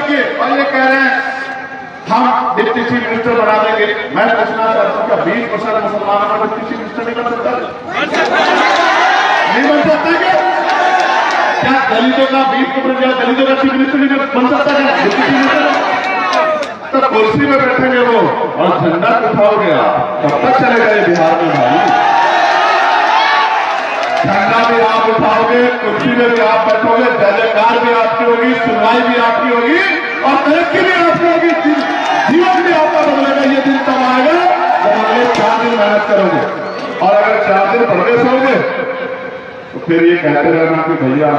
होगी और ये कह रहे हैं हम डिप्टी चीफ मिनिस्टर बना देंगे। मैं पूछना चाहता हूँ क्या 20% मुसलमानों को डिप्टी चीफ मिनिस्टर नहीं बन सकता? नहीं बन सकता क्या दलितों का 20% या दलितों का चीफ मिनिस्टर नहीं बन सकता क्या डिप्टी चीफ मिनिस्टर? तो कुर्सी में बैठेंगे वो और झंडा उठाओगे आप, कब तक चलेगा ये बिहार में भाई? झंडा भी आप उठाओगे, कुर्सी में भी आप बैठोगे, जयकार भी आपकी होगी, सुनवाई भी आपकी होगी और तरक्की भी आपकी होगी, जीवन भी आपका बदलेगा। ये दिन तब आएगा जब अगले 4 दिन मेहनत करोगे। और अगर 4 दिन पढ़ने सोओगे तो फिर ये कहते रहना कि भैया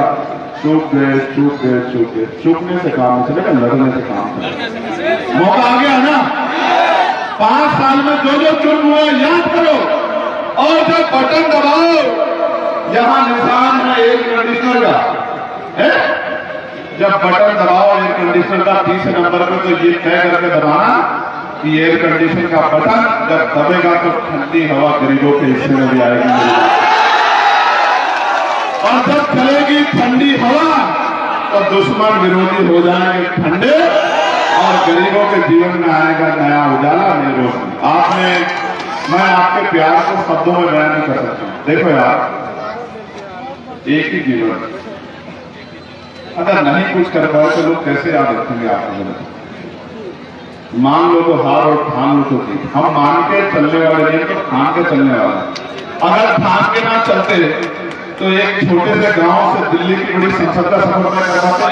चूक गए चूक गए चूक गए। चूकने से काम नहीं चलेगा, लड़ने से काम चलेगा। मौका आ गया ना, 5 साल में जो जो चुन हुआ याद करो और जब बटन दबाओ, यहां निशान है एयर कंडीशनर का है, जब बटन दबाओ एयर कंडीशनर का 30 नंबर पे, तो ये तय करके दबाना कि एयर कंडीशनर का बटन जब दबेगा तो ठंडी हवा गरीबों के हिस्से में भी आएगी, और जब चलेगी ठंडी हवा तो दुश्मन विरोधी हो जाएंगे ठंडे और गरीबों के जीवन में आएगा नया उजाला, नई रोशनी। आपने, मैं आपके प्यार को शब्दों में बयान नहीं कर सकता। देखो यार, एक ही जीवन, अगर नहीं कुछ कर पाए तो लोग कैसे याद रखेंगे आपको? मान लो तो हार और ठान लो तो जीत। हम मान के चलने वाले नहीं तो ठान के चलने वाले। अगर ठान के ना चलते तो एक छोटे से गांव से दिल्ली की बड़ी संसद का सफर तय कर पाते।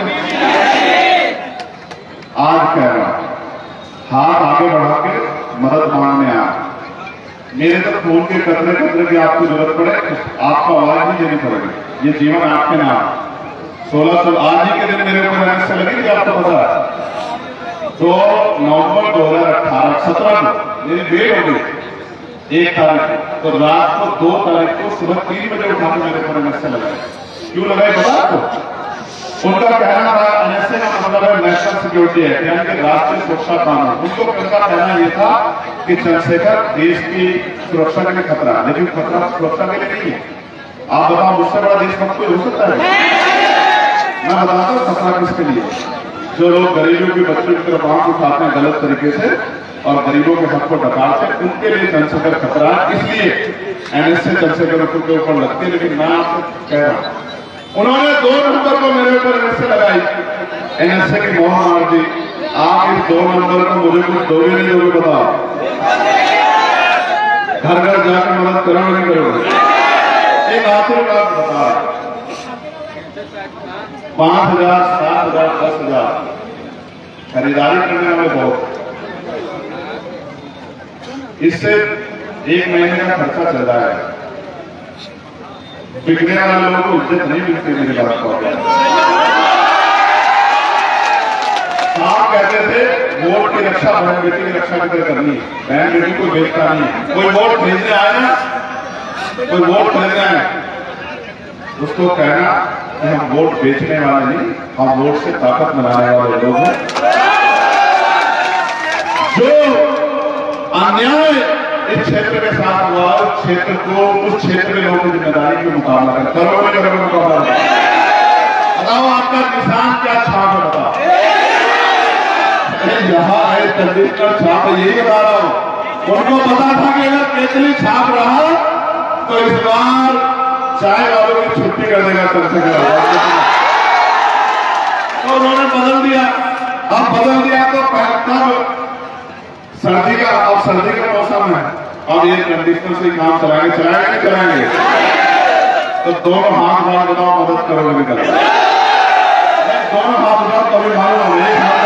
आज कह रहा हाथ आगे बढ़ा के मदद मांगने आ, मेरे तक फोन के कतरे कतरे की आपको जरूरत पड़े, आपको आवाज नहीं देनी पड़ेगी। ये जीवन आपके नाम। 16 आज ही के दिन मेरे ऊपर एनएस लगेगी, आपको पता है। तो नवंबर 2018 17 को मेरी डेट हो गई 1 तारीख, तो रात को 2 तारीख को सुबह 3 बजे उठा के मेरे ऊपर एनएसए लगाए। क्यों लगाए पता आपको? उनका कहना था एनएसए का मतलब है नेशनल सिक्योरिटी एक्ट, यानी कि राष्ट्रीय सुरक्षा कानून। उनको उनका कहना यह था कि चंद्रशेखर देश की सुरक्षा के लिए खतरा, लेकिन खतरा सुरक्षा के लिए नहीं है। आप बताओ मुझसे बड़ा देशभक्त कोई हो सकता है? मैं बताता हूँ खतरा किसके लिए। जो लोग गरीबों के बच्चों की तरफ आंख उठाते हैं गलत तरीके से और गरीबों के हक को डकारते हैं, उनके लिए चंद्रशेखर खतरा है। इसलिए एनएसए चंद्रशेखर के ऊपर लगती है। लेकिन मैं आपको कह रहा हूं, उन्होंने 2 नंबर को मेरे ऊपर एनएसए लगाई, एनएसए की मोहर मार दी। आप इस 2 नंबर को मुझे कुछ दोगे नहीं दोगे बताओ? घर घर जाकर मदद करोगे नहीं करोगे? एक आखिरी बात बता, 5,000 7,000 10,000 खरीदारी करने वाले बहुत, इससे 1 महीने का खर्चा चल रहा है। बिकने वाले लोगों को इज्जत नहीं मिलती। मेरी बात को आप कहते थे वोट की रक्षा बहन बेटी की रक्षा कितने करनी है, बहन बेटी को बेचता नहीं है। कोई वोट भेजने आए ना, कोई वोट खरीदने आए, उसको कहना कि हम वोट बेचने वाले नहीं, हम वोट से ताकत बनाने वाले लोग हैं। जो अन्याय इस क्षेत्र के साथ हुआ, उस क्षेत्र को, उस क्षेत्र के लोगों की जिम्मेदारी का मुकाबला करें। करोगे करोगे मुकाबला बताओ, आपका निशान क्या छाप है बताओ? यहाँ है कंडीशनर छाप, यही बता रहा हूं। उनको पता था कि अगर केतली छाप रहा तो इस बार चाय वालों की छुट्टी कर देगा चंद्रशेखर। तो उन्होंने बदल दिया। अब बदल दिया तो तब सर्दी का, अब सर्दी का मौसम है, अब ये कंडीशनर से काम चलाएंगे नहीं चलाएंगे? तो दोनों हाथ बार बताओ, मदद करोगे नहीं करोगे? दोनों हाथ उठाओ कभी मालूम, एक हाथ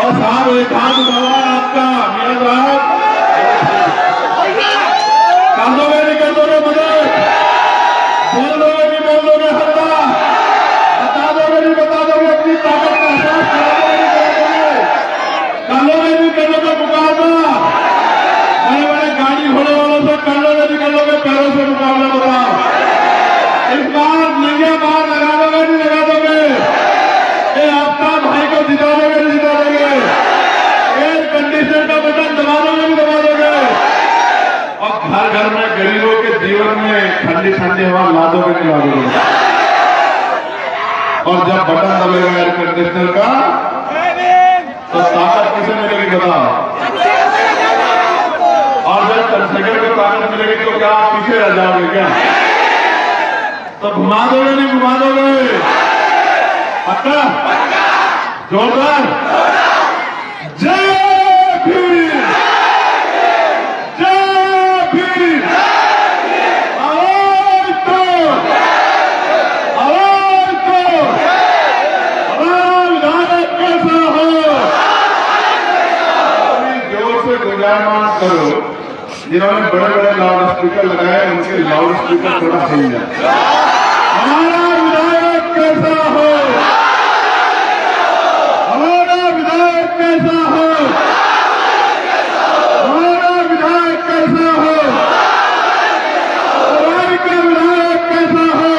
और साहब एक हाथ उठाओ आपका, मेरा साहब कर दोगे नहीं कर दोगे मदद? बोल दोगे नहीं बोल दोगे? हल्ला बता दोगे नहीं बता दोगे? अपनी ताकत का एहसास करा दोगे कर लोगे नहीं कर लोगे मुकाबला? बड़े बड़े गाड़ी घोड़े वालों से कर लोगे नहीं कर लोगे? पैरों से मुकाबला बताओ। इस बार नंगे बार लगा दोगे नहीं लगा दोगे? ये आपका भाई को जिता दोगे नहीं जिता दोगे? एयर कंडीशनर का बटन दबा दोगे नहीं दबा दोगे? और घर घर में गरीबों के जीवन में ठंडी ठंडी हवा ला दोगे नहीं ला दोगे? और जब बटन दबेगा एयर कंडीशनर का तो ताकत किसे मिलेगी बताओ? और जब कंसेकर को ताकत मिलेगी तो क्या आप पीछे रह जाओगे क्या? तो घुमा दोगे नहीं घुमा दोगे? पक्का? जोरदार जय भीम, जय भीम। आवाज दो, आवाज दो। हमारा विधायक कैसा हो? जोर से गुजारमान करो, जिन्होंने बड़े बड़े लाउड स्पीकर लगाए उनके लाउड स्पीकर थोड़ा हिल जाए। हमारा विधायक कैसा हो? हमारा विधायक कैसा हो? हमारा विधायक कैसा हो? सराय का विधायक कैसा हो?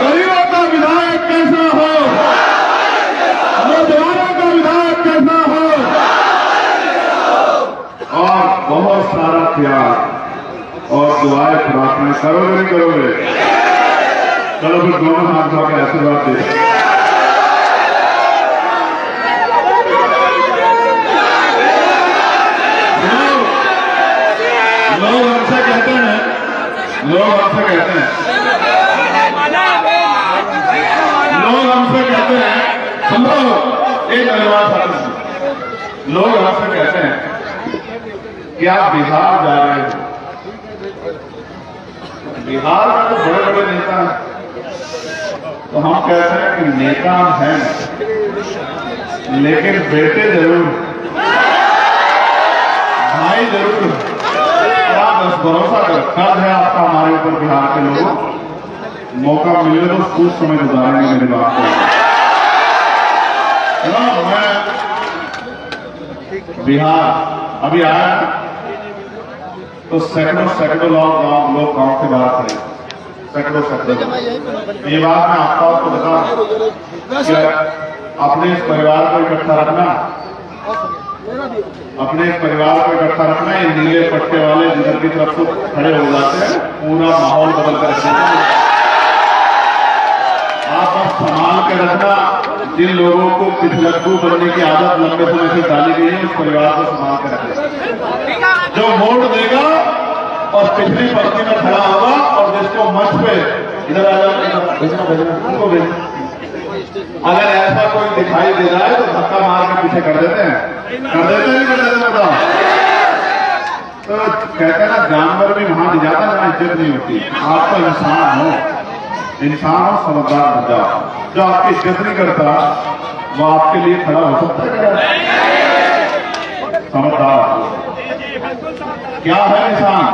गरीबों का विधायक कैसा हो? नौजवानों का विधायक कैसा हो? और बहुत सारा प्यार और दुआएं प्रार्थना करोगे नहीं करोगे? चलो फिर दोनों हाथ धो के आशीर्वाद दे। लोग हमसे कहते हैं, लोग हमसे कहते हैं सुनो एक धन्यवाद साथी। लोग हमसे कहते हैं कि आप बिहार जा रहे हो। बिहार में तो बड़े बड़े नेता हैं, तो हम कहते हैं कि नेता हैं लेकिन बेटे जरूर, भाई जरूर। आप बस भरोसा कर, कर्ज है आपका हमारे ऊपर बिहार के लोगों। मौका मिले तो कुछ समय गुजारेंगे मेरी बात को। मैं बिहार अभी आया तो सैकड़ों लोग गांव के बाहर खड़े, सैकड़ों। ये बात मैं आपको बता कि अपने इस परिवार को इकट्ठा रखना, अपने इस परिवार को इकट्ठा रखना। ये नीले पट्टे वाले जिधर की तरफ से खड़े हो जाते हैं, पूरा माहौल बदल कर रखना। आप बस संभाल के रखना। जिन लोगों को पिछलग्गू बनने की आदत लंबे समय से डाली गई है, उस परिवार को संभाल कर रखना। जो वोट देगा और पिछली पंक्ति में खड़ा होगा और जिसको मंच पे इधर आ जाओ, उनको भेजना। अगर ऐसा कोई दिखाई दे रहा है तो धक्का मार के पीछे कर देते हैं, नहीं कर देते बताओ? तो कहते हैं ना, जानवर भी वहां नहीं जाता जहां इज्जत नहीं होती। आप तो इंसान हो, समझदार बन जाओ। जो आपकी इज्जत नहीं करता वो आपके लिए खड़ा हो सकता है? समझदार क्या है इंसान?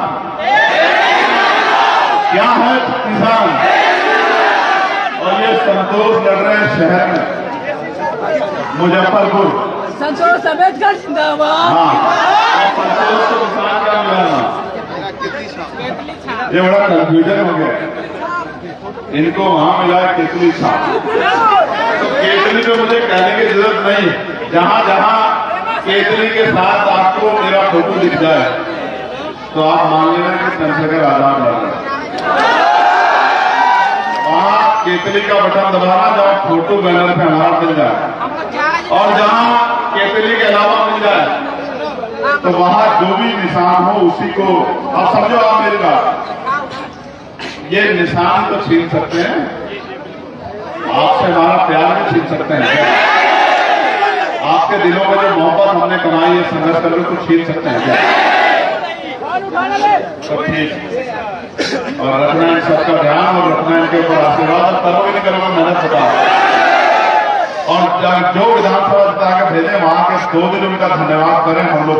क्या है किसान? और ये संतोष लड़ रहे हैं शहर में, मुजफ्फरपुर। संतोष अम्बेडकर जिंदाबाद। हाँ, और संतोष को किसान क्या मिला? ये बड़ा कंफ्यूजन हो गया। इनको वहां मिला है केतली छाप। तो केतली पे मुझे कहने की जरूरत नहीं। जहां जहां केतली के साथ आपको मेरा फोटो दिख जाए तो आप मान लेना कि चंद्रशेखर आजाद लड़ रहे हैं। वहां केतली का बटन दबाना जब फोटो बैनर पे हमारा मिल जाए, और जहां केतली के अलावा मिल जाए तो वहां जो भी निशान हो उसी को आप समझो। आप मेरी बात, ये निशान तो छीन सकते हैं, आपसे हमारा प्यार भी छीन सकते हैं। आपके दिलों में जो मोहब्बत हमने कमाई है संघर्ष करके, कुछ छीन सकते हैं क्या? तो ठीक। और रखना है सबका ध्यान, और रखना है इनके ऊपर आशीर्वाद। करोगे नहीं करोगे मेहनत बताओ। और जो विधानसभा जिता के भेजे वहां के 2 दिन उनका धन्यवाद करें हम लोग।